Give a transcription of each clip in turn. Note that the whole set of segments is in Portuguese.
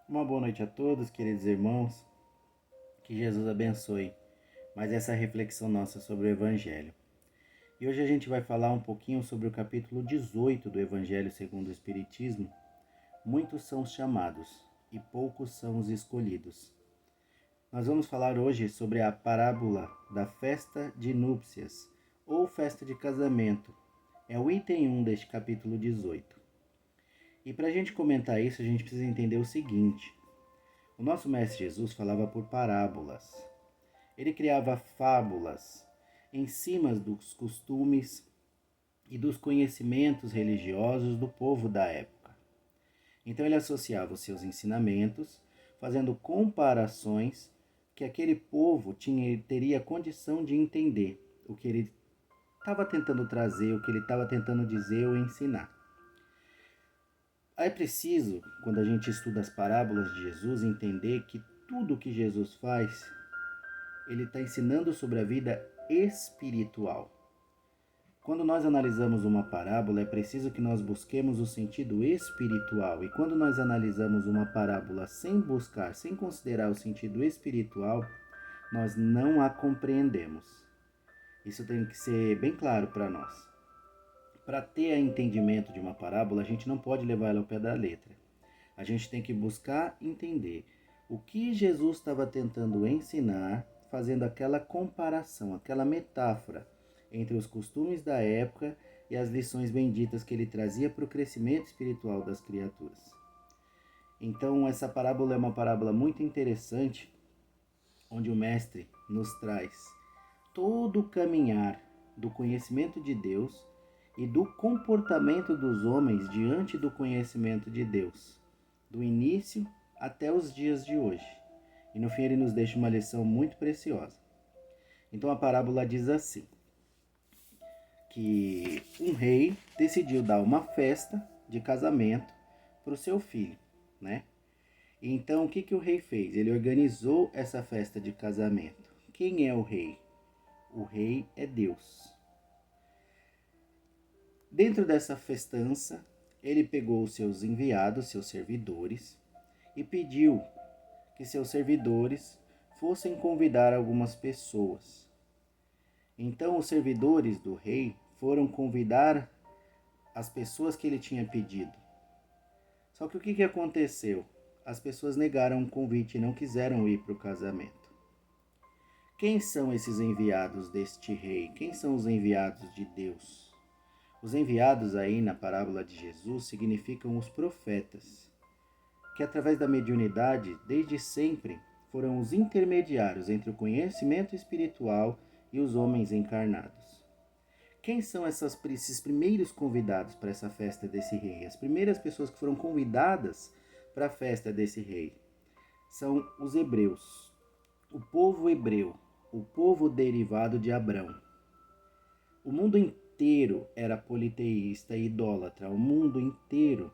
Uma boa noite a todos, queridos irmãos. Que Jesus abençoe mais essa reflexão nossa sobre o Evangelho. E hoje a gente vai falar um pouquinho sobre o capítulo 18 do Evangelho segundo o Espiritismo. Muitos são os chamados e poucos são os escolhidos. Nós vamos falar hoje sobre a parábola da festa de núpcias ou festa de casamento. É o item 1 deste capítulo 18. E para a gente comentar isso, a gente precisa entender o seguinte. O nosso Mestre Jesus falava por parábolas. Ele criava fábulas em cima dos costumes e dos conhecimentos religiosos do povo da época. Então ele associava os seus ensinamentos, fazendo comparações que aquele povo teria condição de entender o que ele estava tentando trazer, o que ele estava tentando dizer ou ensinar. É preciso, quando a gente estuda as parábolas de Jesus, entender que tudo o que Jesus faz, ele está ensinando sobre a vida espiritual. Quando nós analisamos uma parábola, é preciso que nós busquemos o sentido espiritual. E quando nós analisamos uma parábola sem buscar, sem considerar o sentido espiritual, nós não a compreendemos. Isso tem que ser bem claro para nós. Para ter entendimento de uma parábola, a gente não pode levar ela ao pé da letra. A gente tem que buscar entender o que Jesus estava tentando ensinar, fazendo aquela comparação, aquela metáfora entre os costumes da época e as lições benditas que ele trazia para o crescimento espiritual das criaturas. Então, essa parábola é uma parábola muito interessante, onde o Mestre nos traz todo o caminhar do conhecimento de Deus e do comportamento dos homens diante do conhecimento de Deus, do início até os dias de hoje. E no fim ele nos deixa uma lição muito preciosa. Então a parábola diz assim, que um rei decidiu dar uma festa de casamento para o seu filho, né? Então o que o rei fez? Ele organizou essa festa de casamento. Quem é o rei? O rei é Deus. Dentro dessa festança, ele pegou os seus enviados, seus servidores, e pediu que seus servidores fossem convidar algumas pessoas. Então os servidores do rei foram convidar as pessoas que ele tinha pedido. Só que o que aconteceu? As pessoas negaram o convite e não quiseram ir para o casamento. Quem são esses enviados deste rei? Quem são os enviados de Deus? Os enviados aí na parábola de Jesus significam os profetas, que através da mediunidade, desde sempre, foram os intermediários entre o conhecimento espiritual e os homens encarnados. Quem são esses primeiros convidados para essa festa desse rei? As primeiras pessoas que foram convidadas para a festa desse rei são os hebreus, o povo hebreu, o povo derivado de Abrão. O mundo inteiro era politeísta e idólatra. O mundo inteiro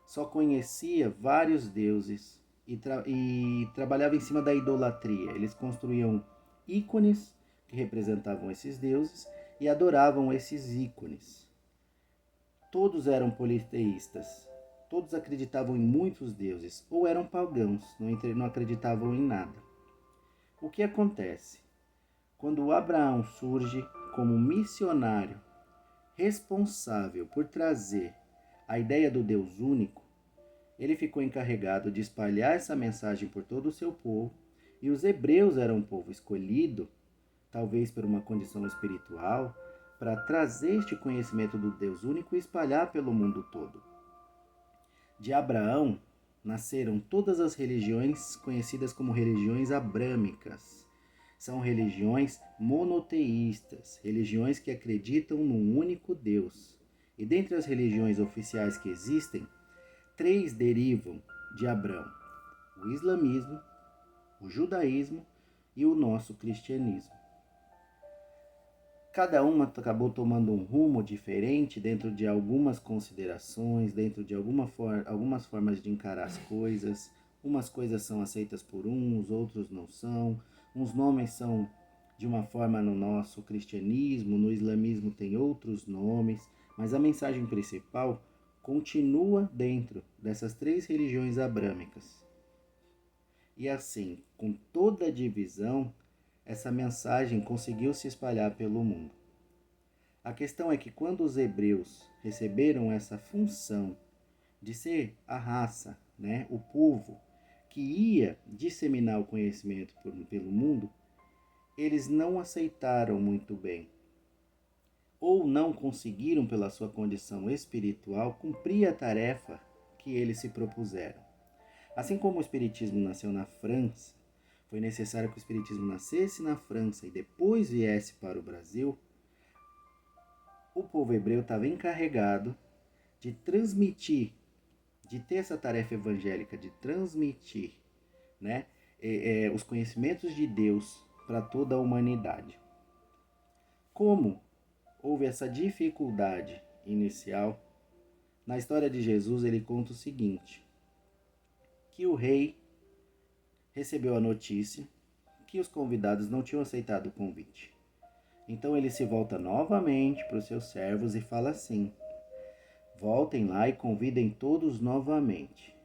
só conhecia vários deuses e trabalhava em cima da idolatria. Eles construíam ícones que representavam esses deuses e adoravam esses ícones. Todos eram politeístas. Todos acreditavam em muitos deuses ou eram pagãos, não acreditavam em nada. O que acontece? Quando Abraão surge como missionário responsável por trazer a ideia do Deus único, ele ficou encarregado de espalhar essa mensagem por todo o seu povo, e os hebreus eram um povo escolhido, talvez por uma condição espiritual, para trazer este conhecimento do Deus único e espalhar pelo mundo todo. De Abraão nasceram todas as religiões conhecidas como religiões abrâmicas. São religiões monoteístas, religiões que acreditam num único Deus. E dentre as religiões oficiais que existem, 3 derivam de Abraão: o islamismo, o judaísmo e o nosso cristianismo. Cada uma acabou tomando um rumo diferente dentro de algumas considerações, dentro de algumas formas de encarar as coisas. Umas coisas são aceitas por uns, outros não são. Uns nomes são de uma forma no nosso cristianismo, no islamismo tem outros nomes, mas a mensagem principal continua dentro dessas 3 religiões abrâmicas. E assim, com toda a divisão, essa mensagem conseguiu se espalhar pelo mundo. A questão é que quando os hebreus receberam essa função de ser a raça, né, o povo que ia disseminar o conhecimento pelo mundo, eles não aceitaram muito bem, ou não conseguiram, pela sua condição espiritual, cumprir a tarefa que eles se propuseram. Assim como o Espiritismo nasceu na França, foi necessário que o Espiritismo nascesse na França e depois viesse para o Brasil, o povo hebreu estava encarregado de transmitir, de ter essa tarefa evangélica, de transmitir, né, os conhecimentos de Deus para toda a humanidade. Como houve essa dificuldade inicial, na história de Jesus ele conta o seguinte, que o rei recebeu a notícia que os convidados não tinham aceitado o convite. Então ele se volta novamente para os seus servos e fala assim: voltem lá e convidem todos novamente.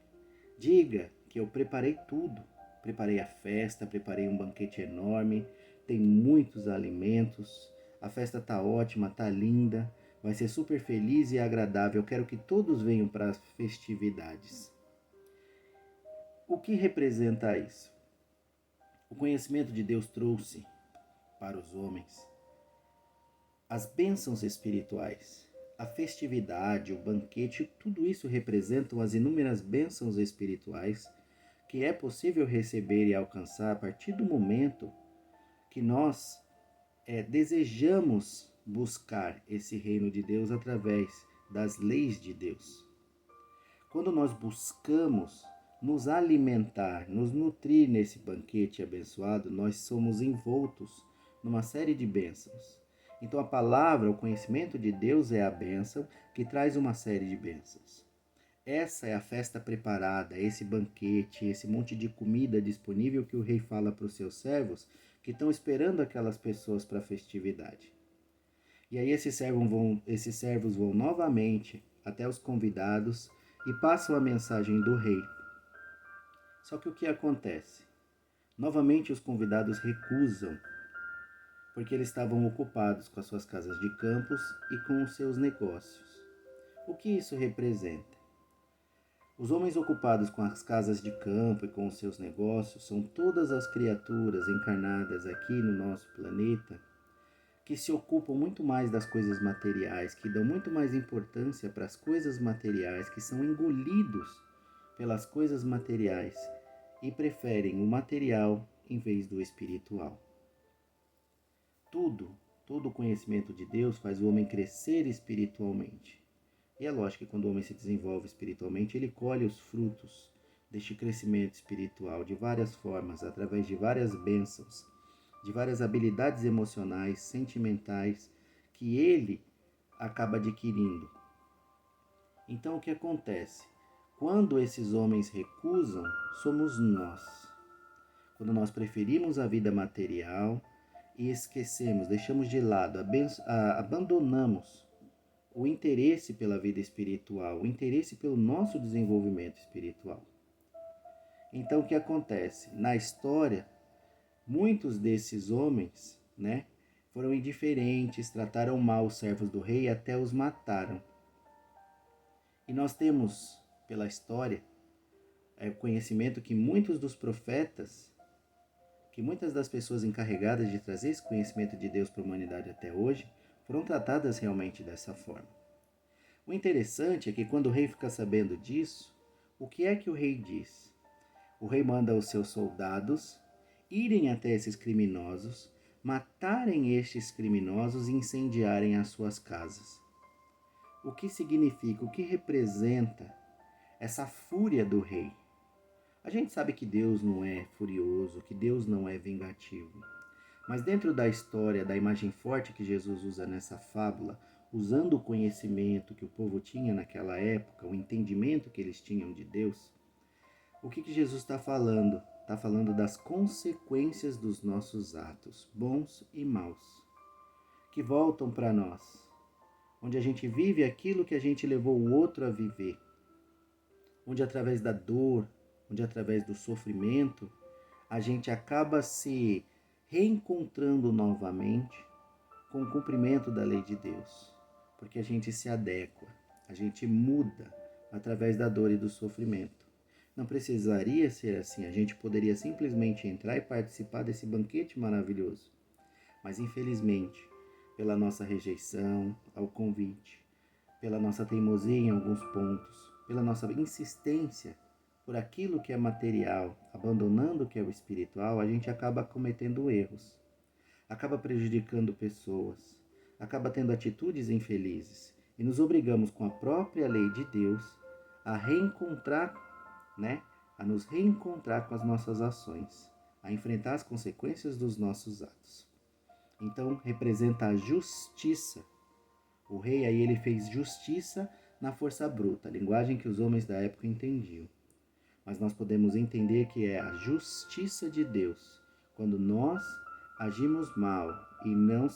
Diga que eu preparei tudo. Preparei a festa, preparei um banquete enorme, tem muitos alimentos, a festa tá ótima, tá linda, vai ser super feliz e agradável. Eu quero que todos venham para as festividades. O que representa isso? O conhecimento de Deus trouxe para os homens as bênçãos espirituais. A festividade, o banquete, tudo isso representam as inúmeras bênçãos espirituais que é possível receber e alcançar a partir do momento que nós desejamos buscar esse reino de Deus através das leis de Deus. Quando nós buscamos nos alimentar, nos nutrir nesse banquete abençoado, nós somos envoltos numa série de bênçãos. Então a palavra, o conhecimento de Deus é a bênção que traz uma série de bênçãos. Essa é a festa preparada, esse banquete, esse monte de comida disponível que o rei fala para os seus servos que estão esperando aquelas pessoas para a festividade. E aí esses servos vão novamente até os convidados e passam a mensagem do rei. Só que o que acontece? Novamente os convidados recusam, porque eles estavam ocupados com as suas casas de campos e com os seus negócios. O que isso representa? Os homens ocupados com as casas de campo e com os seus negócios são todas as criaturas encarnadas aqui no nosso planeta que se ocupam muito mais das coisas materiais, que dão muito mais importância para as coisas materiais, que são engolidos pelas coisas materiais e preferem o material em vez do espiritual. Todo o conhecimento de Deus faz o homem crescer espiritualmente. E é lógico que quando o homem se desenvolve espiritualmente, ele colhe os frutos deste crescimento espiritual de várias formas, através de várias bênçãos, de várias habilidades emocionais, sentimentais, que ele acaba adquirindo. Então o que acontece? Quando esses homens recusam, somos nós. Quando nós preferimos a vida material e esquecemos, deixamos de lado, abandonamos o interesse pela vida espiritual, o interesse pelo nosso desenvolvimento espiritual. Então o que acontece? Na história, muitos desses homens, foram indiferentes, trataram mal os servos do rei e até os mataram. E nós temos, pela história, o conhecimento que muitos dos profetas, que muitas das pessoas encarregadas de trazer esse conhecimento de Deus para a humanidade até hoje, foram tratadas realmente dessa forma. O interessante é que quando o rei fica sabendo disso, o que é que o rei diz? O rei manda os seus soldados irem até esses criminosos, matarem estes criminosos e incendiarem as suas casas. O que significa, o que representa essa fúria do rei? A gente sabe que Deus não é furioso, que Deus não é vingativo. Mas dentro da história, da imagem forte que Jesus usa nessa fábula, usando o conhecimento que o povo tinha naquela época, o entendimento que eles tinham de Deus, o que Jesus está falando? Está falando das consequências dos nossos atos, bons e maus, que voltam para nós, onde a gente vive aquilo que a gente levou o outro a viver, onde através da dor, onde através do sofrimento, a gente acaba se reencontrando novamente com o cumprimento da lei de Deus, porque a gente se adequa, a gente muda através da dor e do sofrimento. Não precisaria ser assim, a gente poderia simplesmente entrar e participar desse banquete maravilhoso. Mas infelizmente, pela nossa rejeição ao convite, pela nossa teimosia em alguns pontos, pela nossa insistência por aquilo que é material, abandonando o que é o espiritual, a gente acaba cometendo erros, acaba prejudicando pessoas, acaba tendo atitudes infelizes e nos obrigamos com a própria lei de Deus a reencontrar, a nos reencontrar com as nossas ações, a enfrentar as consequências dos nossos atos. Então representa a justiça. O rei aí ele fez justiça na força bruta, a linguagem que os homens da época entendiam. Mas nós podemos entender que é a justiça de Deus, quando nós agimos mal e não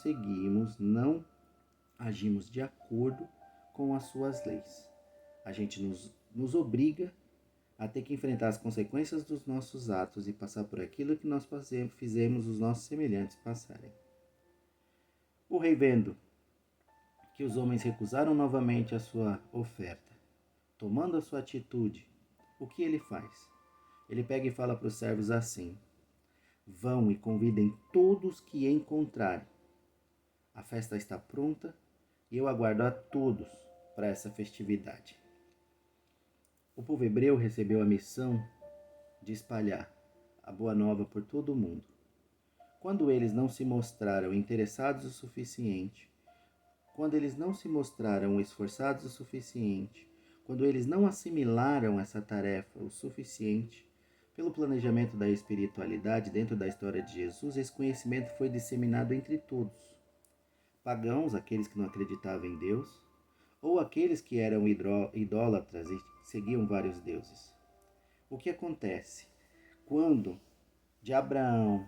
agimos de acordo com as suas leis. A gente nos obriga a ter que enfrentar as consequências dos nossos atos e passar por aquilo que nós fizemos os nossos semelhantes passarem. O rei, vendo que os homens recusaram novamente a sua oferta, tomando a sua atitude, o que ele faz? Ele pega e fala para os servos assim: vão e convidem todos que encontrarem. A festa está pronta e eu aguardo a todos para essa festividade. O povo hebreu recebeu a missão de espalhar a boa nova por todo o mundo. Quando eles não se mostraram interessados o suficiente, quando eles não se mostraram esforçados o suficiente, quando eles não assimilaram essa tarefa o suficiente, pelo planejamento da espiritualidade dentro da história de Jesus, esse conhecimento foi disseminado entre todos. Pagãos, aqueles que não acreditavam em Deus, ou aqueles que eram idólatras e seguiam vários deuses. O que acontece? Quando de Abraão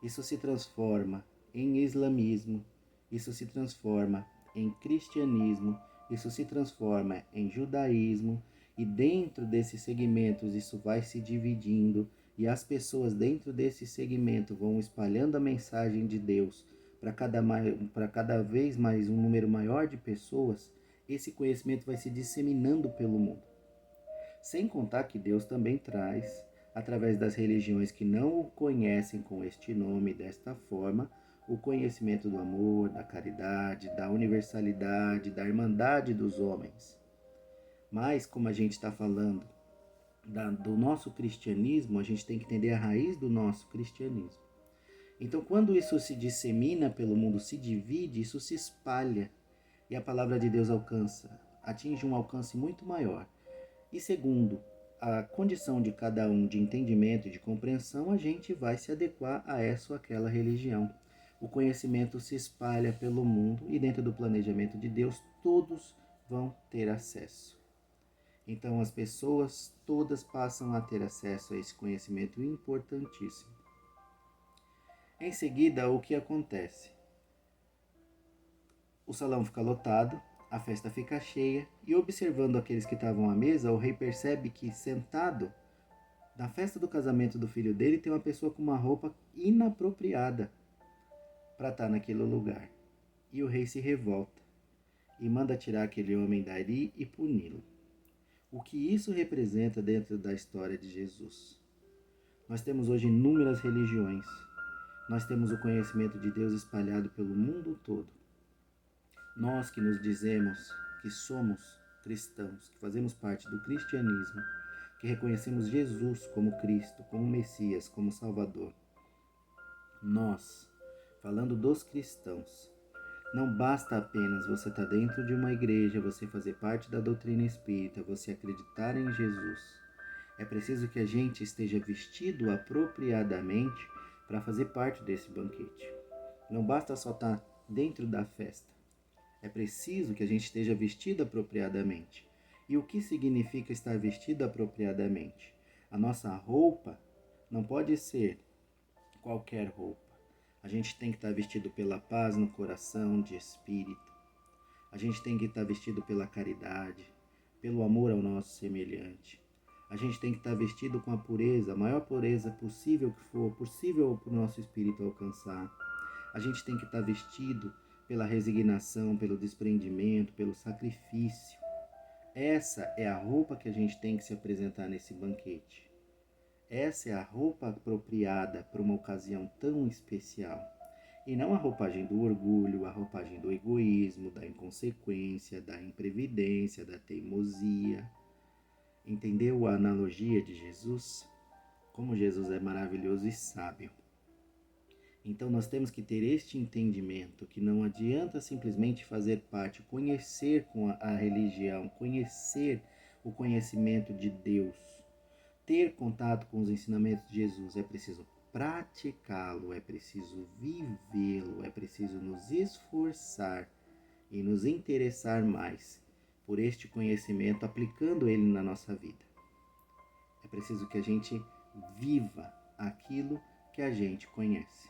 isso se transforma em islamismo, isso se transforma em cristianismo, isso se transforma em judaísmo, e dentro desses segmentos isso vai se dividindo, e as pessoas dentro desse segmento vão espalhando a mensagem de Deus para cada vez mais um número maior de pessoas, esse conhecimento vai se disseminando pelo mundo. Sem contar que Deus também traz, através das religiões que não o conhecem com este nome, desta forma, o conhecimento do amor, da caridade, da universalidade, da irmandade dos homens. Mas, como a gente está falando do nosso cristianismo, a gente tem que entender a raiz do nosso cristianismo. Então, quando isso se dissemina pelo mundo, se divide, isso se espalha e a palavra de Deus atinge um alcance muito maior. E segundo a condição de cada um de entendimento e de compreensão, a gente vai se adequar a essa ou aquela religião. O conhecimento se espalha pelo mundo e dentro do planejamento de Deus todos vão ter acesso. Então as pessoas todas passam a ter acesso a esse conhecimento importantíssimo. Em seguida, o que acontece? O salão fica lotado, a festa fica cheia, e observando aqueles que estavam à mesa, o rei percebe que sentado na festa do casamento do filho dele tem uma pessoa com uma roupa inapropriada para estar naquele lugar. E o rei se revolta e manda tirar aquele homem dali e puni-lo. O que isso representa dentro da história de Jesus? Nós temos hoje inúmeras religiões. Nós temos o conhecimento de Deus espalhado pelo mundo todo. Nós que nos dizemos que somos cristãos, que fazemos parte do cristianismo, que reconhecemos Jesus como Cristo, como Messias, como Salvador. Nós, falando dos cristãos, não basta apenas você estar dentro de uma igreja, você fazer parte da doutrina espírita, você acreditar em Jesus. É preciso que a gente esteja vestido apropriadamente para fazer parte desse banquete. Não basta só estar dentro da festa. É preciso que a gente esteja vestido apropriadamente. E o que significa estar vestido apropriadamente? A nossa roupa não pode ser qualquer roupa. A gente tem que estar vestido pela paz no coração, de espírito. A gente tem que estar vestido pela caridade, pelo amor ao nosso semelhante. A gente tem que estar vestido com a pureza, a maior pureza possível que for, possível para o nosso espírito alcançar. A gente tem que estar vestido pela resignação, pelo desprendimento, pelo sacrifício. Essa é a roupa que a gente tem que se apresentar nesse banquete. Essa é a roupa apropriada para uma ocasião tão especial. E não a roupagem do orgulho, a roupagem do egoísmo, da inconsequência, da imprevidência, da teimosia. Entendeu a analogia de Jesus? Como Jesus é maravilhoso e sábio. Então nós temos que ter este entendimento, que não adianta simplesmente fazer parte, conhecer com a religião, conhecer o conhecimento de Deus, ter contato com os ensinamentos de Jesus. É preciso praticá-lo, é preciso vivê-lo, é preciso nos esforçar e nos interessar mais por este conhecimento, aplicando ele na nossa vida. É preciso que a gente viva aquilo que a gente conhece.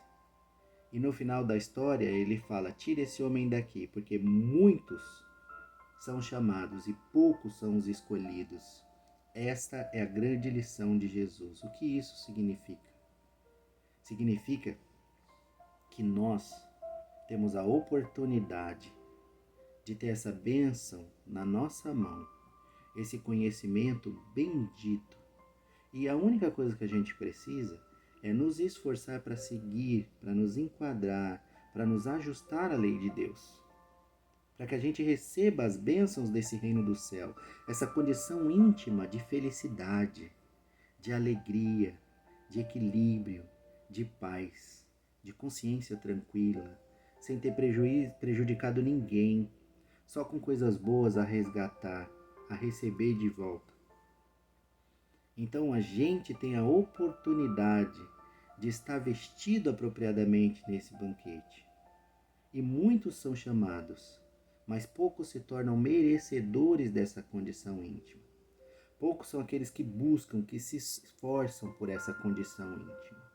E no final da história ele fala: tira esse homem daqui, porque muitos são chamados e poucos são os escolhidos. Esta é a grande lição de Jesus. O que isso significa? Significa que nós temos a oportunidade de ter essa bênção na nossa mão, esse conhecimento bendito. E a única coisa que a gente precisa é nos esforçar para seguir, para nos enquadrar, para nos ajustar à lei de Deus. Para que a gente receba as bênçãos desse reino do céu, essa condição íntima de felicidade, de alegria, de equilíbrio, de paz, de consciência tranquila, sem ter prejudicado ninguém, só com coisas boas a resgatar, a receber de volta. Então a gente tem a oportunidade de estar vestido apropriadamente nesse banquete. E muitos são chamados, mas poucos se tornam merecedores dessa condição íntima. Poucos são aqueles que buscam, que se esforçam por essa condição íntima.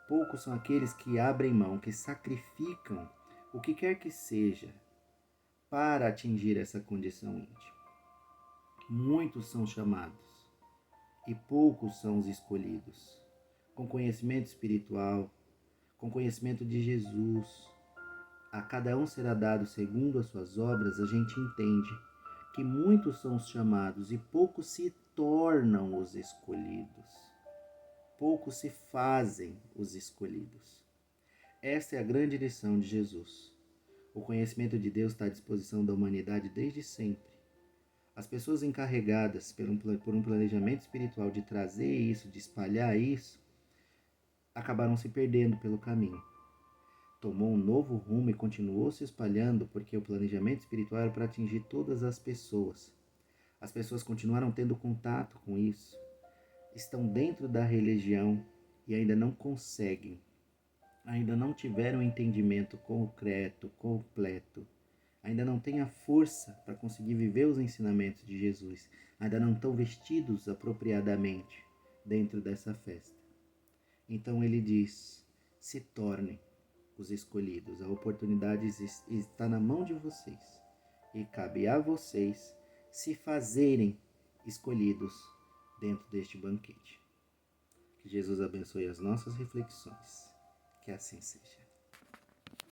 Poucos são aqueles que abrem mão, que sacrificam o que quer que seja para atingir essa condição íntima. Muitos são chamados e poucos são os escolhidos. Com conhecimento espiritual, com conhecimento de Jesus, a cada um será dado segundo as suas obras. A gente entende que muitos são os chamados e poucos se tornam os escolhidos. Poucos se fazem os escolhidos. Esta é a grande lição de Jesus. O conhecimento de Deus está à disposição da humanidade desde sempre. As pessoas encarregadas por um planejamento espiritual de trazer isso, de espalhar isso, acabaram se perdendo pelo caminho. Tomou um novo rumo e continuou se espalhando porque o planejamento espiritual era para atingir todas as pessoas. As pessoas continuaram tendo contato com isso, estão dentro da religião e ainda não conseguem, ainda não tiveram entendimento concreto, completo, ainda não têm a força para conseguir viver os ensinamentos de Jesus, ainda não estão vestidos apropriadamente dentro dessa festa. Então ele diz: se tornem os escolhidos, a oportunidade está na mão de vocês e cabe a vocês se fazerem escolhidos dentro deste banquete. Que Jesus abençoe as nossas reflexões. Que assim seja.